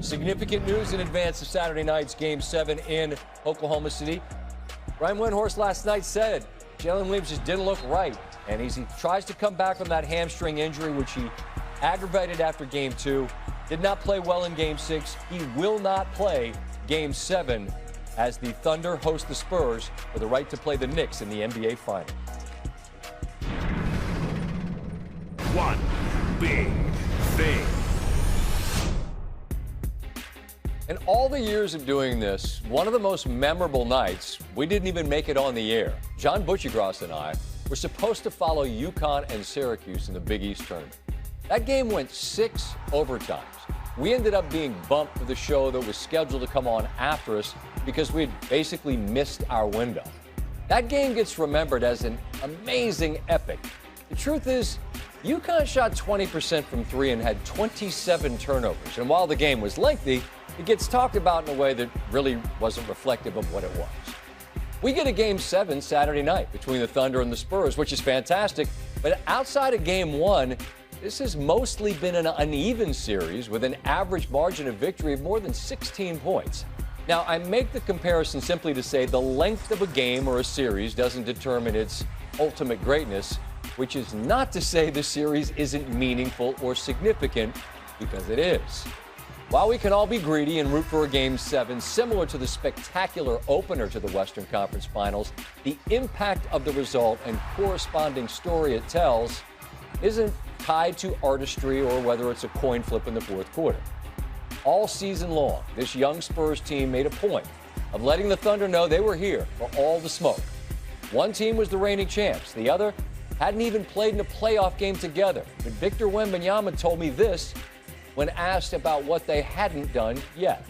Significant news in advance of Saturday night's Game 7 in Oklahoma City. Brian Windhorst last night said Jalen Williams just didn't look right, and he tries to come back from that hamstring injury, which he aggravated after Game 2. Did not play well in Game 6. He will not play Game 7 as the Thunder host the Spurs for the right to play the Knicks in the NBA Final. One big thing. In all the years of doing this, one of the most memorable nights, we didn't even make it on the air. John Butchigras and I were supposed to follow UConn and Syracuse in the Big East tournament. That game went 6 overtimes. We ended up being bumped for the show that was scheduled to come on after us because we had basically missed our window. That game gets remembered as an amazing epic. The truth is, UConn shot 20% from 3 and had 27 turnovers. And while the game was lengthy, it gets talked about in a way that really wasn't reflective of what it was. We get a Game 7 Saturday night between the Thunder and the Spurs, which is fantastic. But outside of Game 1, this has mostly been an uneven series with an average margin of victory of more than 16 points. Now, I make the comparison simply to say the length of a game or a series doesn't determine its ultimate greatness, which is not to say the series isn't meaningful or significant, because it is. While we can all be greedy and root for a Game 7 similar to the spectacular opener to the Western Conference Finals, the impact of the result and corresponding story it tells isn't tied to artistry or whether it's a coin flip in the fourth quarter. All season long, this young Spurs team made a point of letting the Thunder know they were here for all the smoke. One team was the reigning champs. The other hadn't even played in a playoff game together. But Victor Wembanyama told me this when asked about what they hadn't done yet.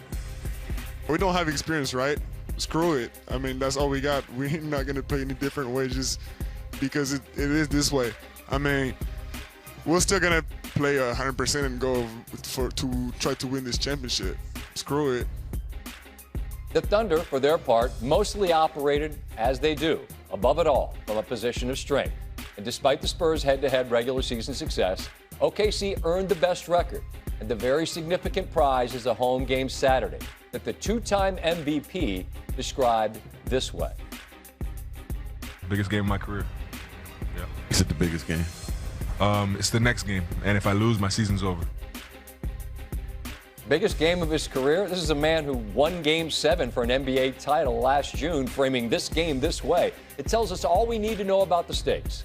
We don't have experience, right? Screw it. I mean, that's all we got. We're not going to play any different way just because it is this way. I mean, we're still going to play 100% and go to try to win this championship. Screw it. The Thunder, for their part, mostly operated as they do, above it all, from a position of strength. And despite the Spurs' head-to-head regular season success, OKC earned the best record. And the very significant prize is a home game Saturday that the two-time MVP described this way. Biggest game of my career. Yeah. Is it the biggest game? It's the next game, and if I lose, my season's over. Biggest game of his career? This is a man who won Game 7 for an NBA title last June, framing this game this way. It tells us all we need to know about the stakes.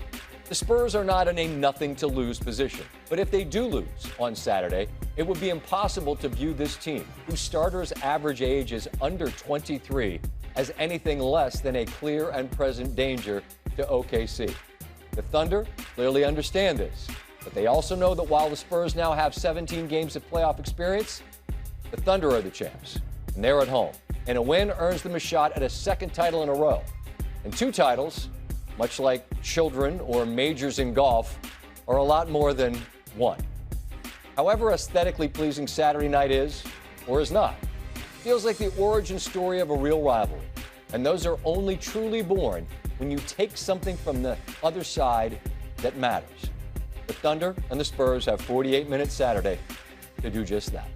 The Spurs are not in a nothing-to-lose position. But if they do lose on Saturday, it would be impossible to view this team, whose starters' average age is under 23, as anything less than a clear and present danger to OKC. The Thunder clearly understand this, but they also know that while the Spurs now have 17 games of playoff experience, the Thunder are the champs, and they're at home. And a win earns them a shot at a second title in a row. And 2 titles, much like children or majors in golf, are a lot more than 1. However aesthetically pleasing Saturday night is, or is not, feels like the origin story of a real rivalry. And those are only truly born when you take something from the other side that matters. The Thunder and the Spurs have 48 minutes Saturday to do just that.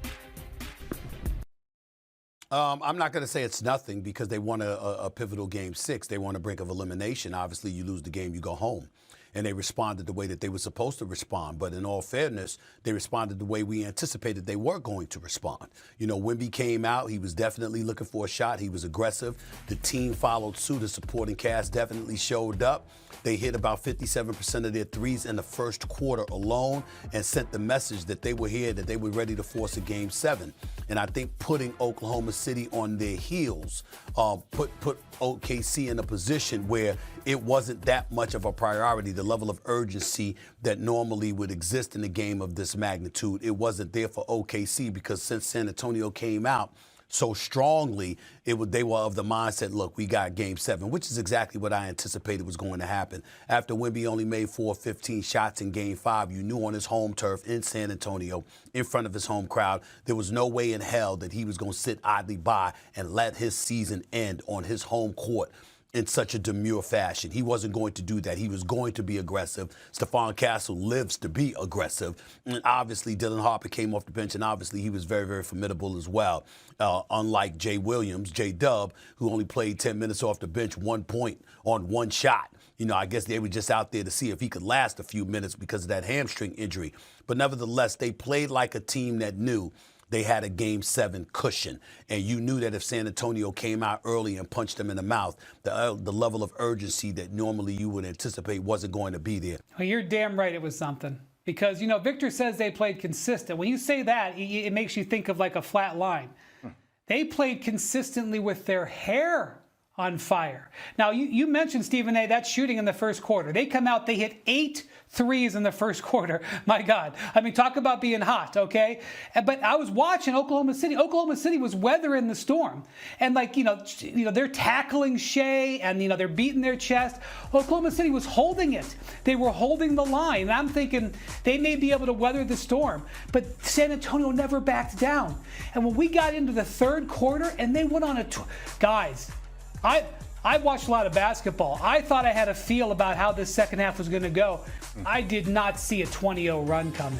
I'm not going to say it's nothing because they won a pivotal Game 6. They were on the brink of elimination. Obviously, you lose the game, you go home. And they responded the way that they were supposed to respond. But in all fairness, they responded the way we anticipated they were going to respond. You know, Wemby came out. He was definitely looking for a shot. He was aggressive. The team followed suit. The supporting cast definitely showed up. They hit about 57% of their threes in the first quarter alone and sent the message that they were here, that they were ready to force a Game 7. And I think putting Oklahoma City on their heels put OKC in a position where it wasn't that much of a priority. The level of urgency that normally would exist in a game of this magnitude, it wasn't there for OKC because since San Antonio came out so strongly, they were of the mindset, look, we got Game 7, which is exactly what I anticipated was going to happen. After Wemby only made 15 shots in Game 5, you knew on his home turf in San Antonio, in front of his home crowd, there was no way in hell that he was going to sit idly by and let his season end on his home court in such a demure fashion. He wasn't going to do that. He was going to be aggressive. Stephon Castle lives to be aggressive. And obviously, Dylan Harper came off the bench, and obviously he was very, very formidable as well. Unlike Jay Williams, J-Dub, who only played 10 minutes off the bench, 1 point on 1 shot. You know, I guess they were just out there to see if he could last a few minutes because of that hamstring injury. But nevertheless, they played like a team that knew they had a Game 7 cushion. And you knew that if San Antonio came out early and punched them in the mouth, the level of urgency that normally you would anticipate wasn't going to be there. Well, you're damn right it was something. Because, you know, Victor says they played consistent. When you say that, it makes you think of like a flat line. They played consistently with their hair on fire. Now, you mentioned, Stephen A., that shooting in the first quarter. They come out, they hit 8 threes in the first quarter. My God. I mean, talk about being hot, okay? But I was watching Oklahoma City. Oklahoma City was weathering the storm. And, like, you know, they're tackling Shea and, you know, they're beating their chest. Oklahoma City was holding it. They were holding the line. And I'm thinking they may be able to weather the storm. But San Antonio never backed down. And when we got into the third quarter and they went on a guys, I watched a lot of basketball. I thought I had a feel about how this second half was going to go. I did not see a 20-0 run coming.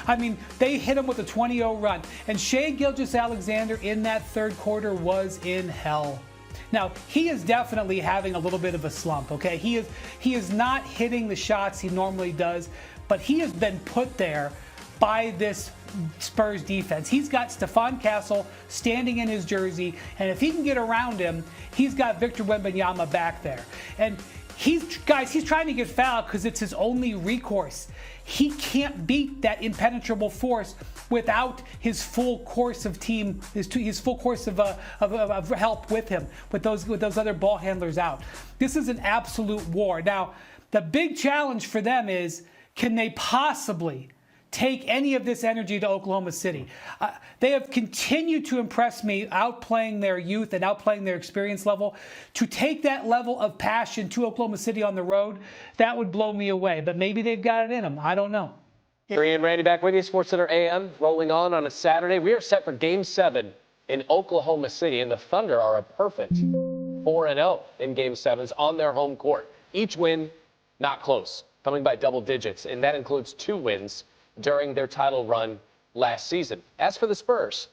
I mean, they hit him with a 20-0 run. And Shea Gilgeous-Alexander in that third quarter was in hell. Now, he is definitely having a little bit of a slump, okay? He is not hitting the shots he normally does, but he has been put there by this Spurs defense. He's got Stephon Castle standing in his jersey, and if he can get around him, he's got Victor Wembanyama back there. And he's trying to get fouled because it's his only recourse. He can't beat that impenetrable force without his full course of team, his full course of help with him, with those other ball handlers out. This is an absolute war. Now, the big challenge for them is, can they possibly take any of this energy to Oklahoma City? They have continued to impress me, outplaying their youth and outplaying their experience level. To take that level of passion to Oklahoma City on the road, that would blow me away. But maybe they've got it in them. I don't know. Three and Randy back with you, SportsCenter AM, rolling on a Saturday. We are set for Game 7 in Oklahoma City, and the Thunder are a perfect 4-0 in Game 7s on their home court. Each win, not close, coming by double digits, and that includes 2 wins during their title run last season. As for the Spurs,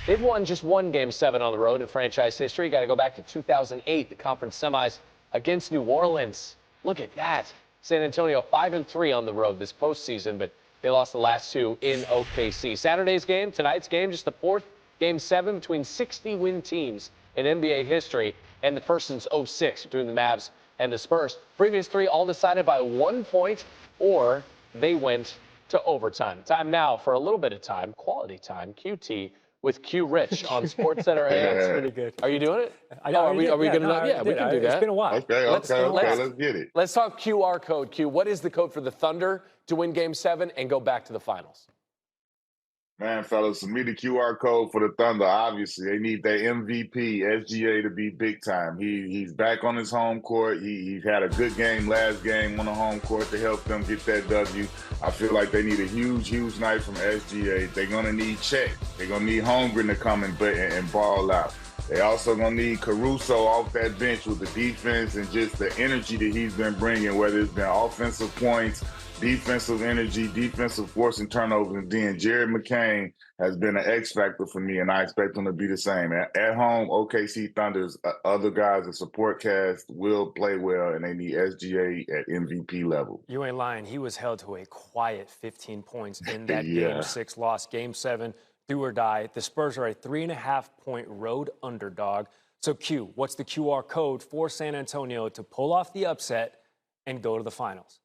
they've won just 1 Game 7 on the road in franchise history. Got to go back to 2008, the conference semis against New Orleans. Look at that. San Antonio 5-3 on the road this postseason, but they lost the last 2 in OKC. Saturday's game, tonight's game, just the 4th Game 7 between 60-win teams in NBA history, and the first since 06 between the Mavs and the Spurs. Previous 3 all decided by 1 point, or they went to overtime. Time now for a little bit of time, quality time, QT with Q Rich on SportsCenter AM. That's pretty good. Are you doing it? Are we going to? Yeah, we can do that. It's been a while. Let's get it. Let's talk QR code, Q. What is the code for the Thunder to win Game 7 and go back to the finals? Man, fellas, for me, the QR code for the Thunder, obviously, they need their MVP, SGA, to be big time. He's back on his home court. He had a good game last game on the home court to help them get that W. I feel like they need a huge night from SGA. They're going to need Chet. They're going to need Holmgren to come and ball out. They also going to need Caruso off that bench with the defense and just the energy that he's been bringing, whether it's been offensive points, defensive energy, defensive force and turnovers. And then Jared McCain has been an X factor for me, and I expect him to be the same. At home, OKC Thunder's other guys, the support cast, will play well, and they need SGA at MVP level. You ain't lying. He was held to a quiet 15 points in that Game 6 loss. Game 7, do or die. The Spurs are a 3.5-point road underdog. So, Q, what's the QR code for San Antonio to pull off the upset and go to the finals?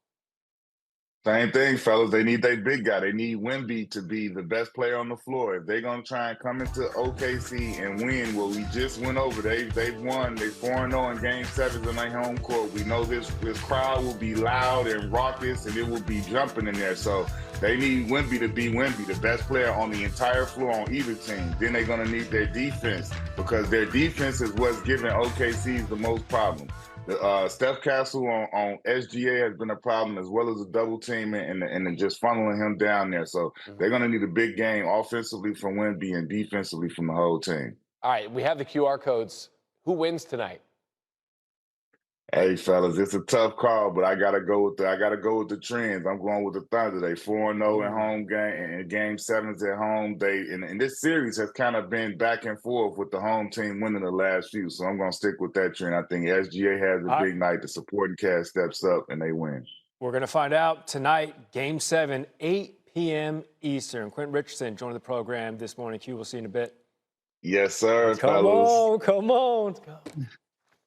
Same thing, fellas. They need their big guy. They need Wemby to be the best player on the floor. If they're going to try and come into OKC and win what we just went over, they've won. They're 4-0 in Game 7 in their home court. We know this crowd will be loud and raucous, and it will be jumping in there. So they need Wemby to be Wemby, the best player on the entire floor on either team. Then they're going to need their defense, because their defense is what's giving OKC the most problems. Steph Castle on SGA has been a problem, as well as the double team and just funneling him down there. So they're going to need a big game offensively from Wemby and defensively from the whole team. All right, we have the QR codes. Who wins tonight? Hey fellas, it's a tough call, but I gotta go with the trends. I'm going with the Thunder. They 4-0 in home game and game sevens at home. And this series has kind of been back and forth with the home team winning the last few. So I'm gonna stick with that trend. I think SGA has a big night. The supporting cast steps up and they win. We're going to find out tonight, Game 7, 8 p.m. Eastern. Quentin Richardson joined the program this morning. Q, we'll see you in a bit. Yes, sir, Come fellas. on, come on. Let's go.